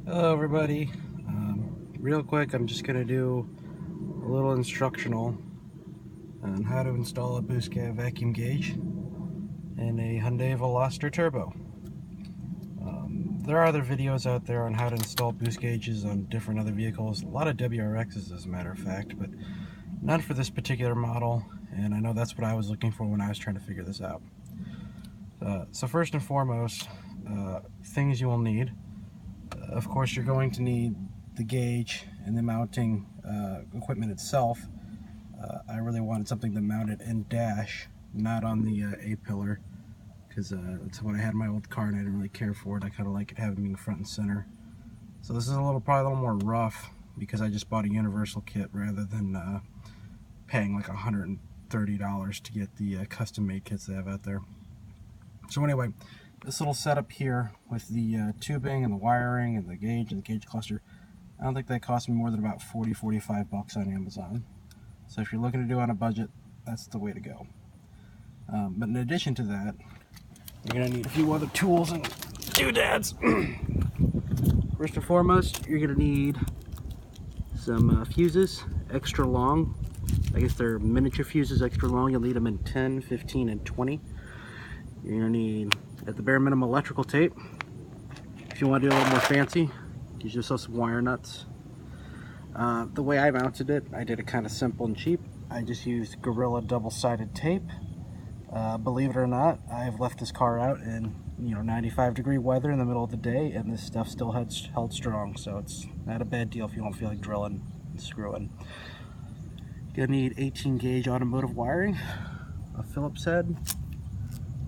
Hello everybody. Real quick, I'm just going to do a little instructional on how to install a boost cab vacuum gauge in a Hyundai Veloster Turbo. There are other videos out there on how to install boost gauges on different other vehicles, a lot of WRXs as a matter of fact, but none for this particular model, and I know that's what I was looking for when I was trying to figure this out. So first and foremost, things you will need. Of course, you're going to need the gauge and the mounting equipment itself. I really wanted something to mount it in dash, not on the A-pillar, because that's what I had in my old car and I didn't really care for it. I kind of like it having being front and center. So this is probably a little more rough because I just bought a universal kit rather than paying like $130 to get the custom-made kits they have out there. So anyway, this little setup here with the tubing and the wiring and the gauge cluster, I don't think that cost me more than about $40–45 on Amazon. So if you're looking to do on a budget, that's the way to go. But in addition to that, you're going to need a few other tools and doodads. First and foremost, you're going to need some fuses, extra long. I guess they're miniature fuses, extra long. You'll need them in 10, 15, and 20. You're going to need, at the bare minimum, electrical tape. If you want to do a little more fancy, use yourself some wire nuts. The way I mounted it, I did it kind of simple and cheap. I just used Gorilla double-sided tape. Believe it or not, I've left this car out in 95-degree weather in the middle of the day, and this stuff still held strong. So it's not a bad deal if you don't feel like drilling and screwing. You're gonna need 18 gauge automotive wiring, a Phillips head,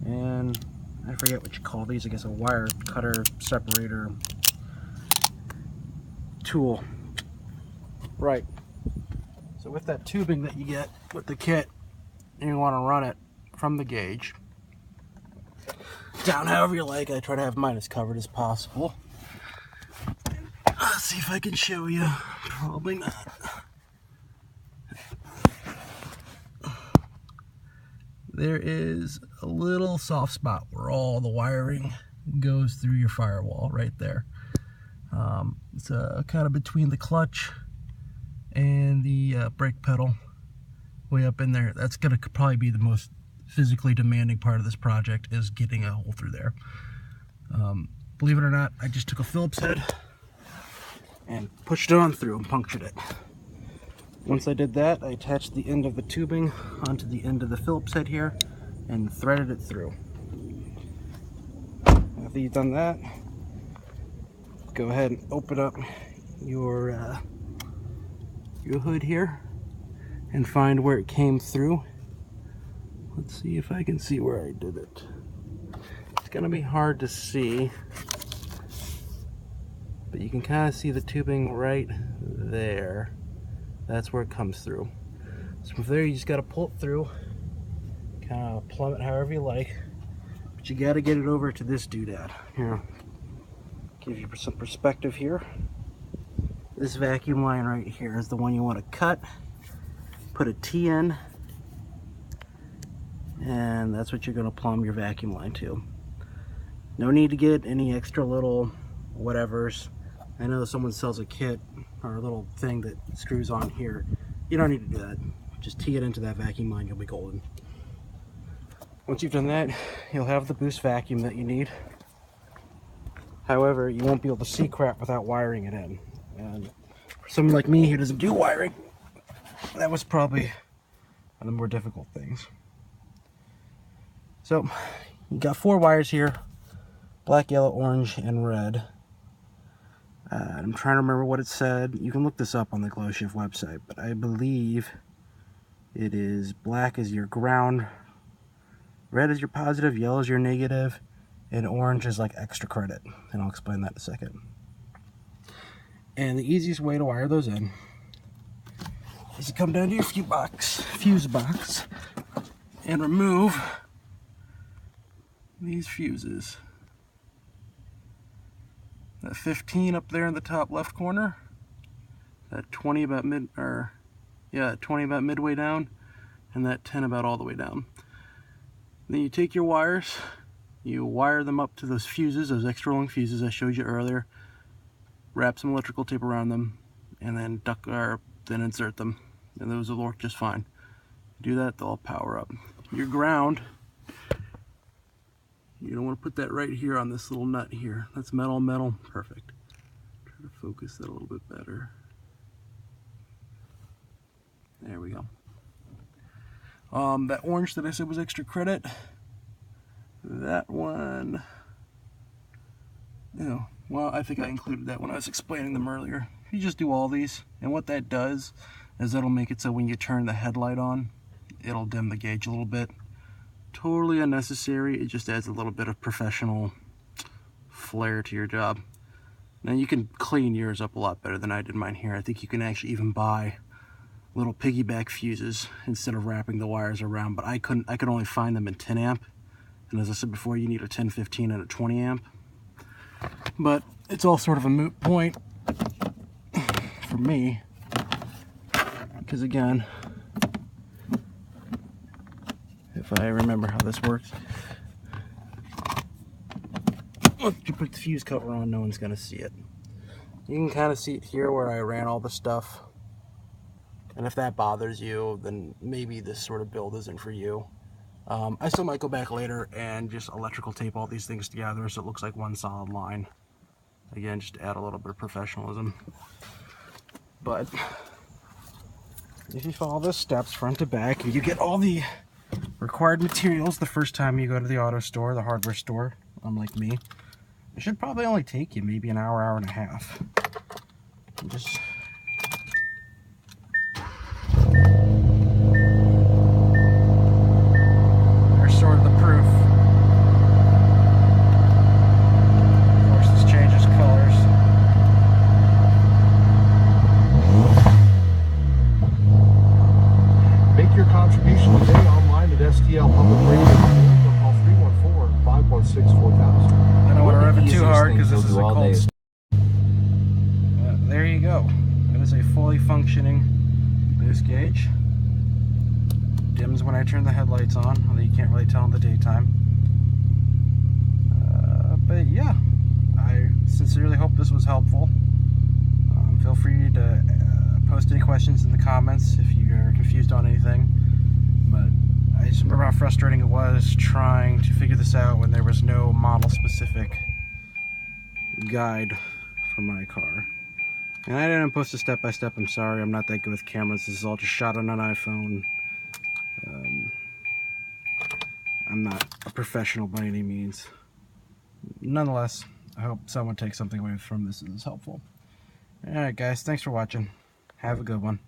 and I forget what you call these. I guess a wire cutter separator tool. Right. So with that tubing that you get with the kit, you want to run it from the gauge down however you like. I try to have mine as covered as possible. Let's see if I can show you. Probably not. There is a little soft spot where all the wiring goes through your firewall right there. It's kind of between the clutch and the brake pedal, way up in there. That's going to probably be the most physically demanding part of this project, is getting a hole through there. Believe it or not, I just took a Phillips head and pushed it on through and punctured it. Once I did that, I attached the end of the tubing onto the end of the Phillips head here and threaded it through. After you've done that, go ahead and open up your hood here and find where it came through. Let's see if I can see where I did it. It's gonna be hard to see, but you can kind of see the tubing right there. That's where it comes through. So from there, you just gotta pull it through, kind of plumb it however you like, but you gotta get it over to this doodad. Here, give you some perspective here. This vacuum line right here is the one you want to cut, put a T in, and that's what you're going to plumb your vacuum line to. No need to get any extra little whatevers. I know someone sells a kit or a little thing that screws on here. You don't need to do that. Just tee it into that vacuum line, you'll be golden. Once you've done that, you'll have the boost vacuum that you need. However, you won't be able to see crap without wiring it in. And for someone like me who doesn't do wiring, that was probably one of the more difficult things. So, you got 4 wires here: black, yellow, orange, and red. I'm trying to remember what it said. You can look this up on the Glow Shift website, but I believe it is black is your ground, red is your positive, yellow is your negative, and orange is like extra credit. And I'll explain that in a second. And the easiest way to wire those in is to come down to your fuse box and remove these fuses. That 15 up there in the top left corner, that 20 about 20 about midway down, and that 10 about all the way down. Then you take your wires, you wire them up to those fuses, those extra long fuses I showed you earlier, wrap some electrical tape around them, and then then insert them, and those will work just fine. Do that, they'll all power up. Your ground, you don't want to put that right here on this little nut here. That's metal, metal, perfect. Try to focus that a little bit better. There we go. That orange that I said was extra credit, that one, well, I think I included that when I was explaining them earlier. You just do all these, and what that does is that'll make it so when you turn the headlight on, it'll dim the gauge a little bit. Totally unnecessary, it just adds a little bit of professional flair to your job. Now you can clean yours up a lot better than I did mine here. I think you can actually even buy little piggyback fuses instead of wrapping the wires around, but I could only find them in 10 amp. And as I said before, you need a 10, 15, and a 20 amp. But it's all sort of a moot point for me, because again, if I remember how this works, once you put the fuse cover on, no one's going to see it. You can kind of see it here where I ran all the stuff. And if that bothers you, then maybe this sort of build isn't for you. I still might go back later and just electrical tape all these things together so it looks like one solid line. Again, just to add a little bit of professionalism. But if you follow the steps front to back, you get all the required materials the first time you go to the auto store, the hardware store, unlike me. It should probably only take you maybe an hour, hour and a half. And just sort of the proof. Of course, this changes colors. Make your contribution today online at STL Public Radio. Call 314-516-4000. I don't want to rev it too hard because this is a cold. There you go. That is a fully functioning boost gauge. Dims when I turn the headlights on, although you can't really tell in the daytime. But yeah, I sincerely hope this was helpful. Feel free to post any questions in the comments if you're confused on anything. But I just remember how frustrating it was trying to figure this out when there was no model-specific guide for my car. And I didn't post a step-by-step, I'm sorry, I'm not that good with cameras. This is all just shot on an iPhone. I'm not a professional by any means. Nonetheless, I hope someone takes something away from this and is helpful. Alright guys, thanks for watching. Have a good one.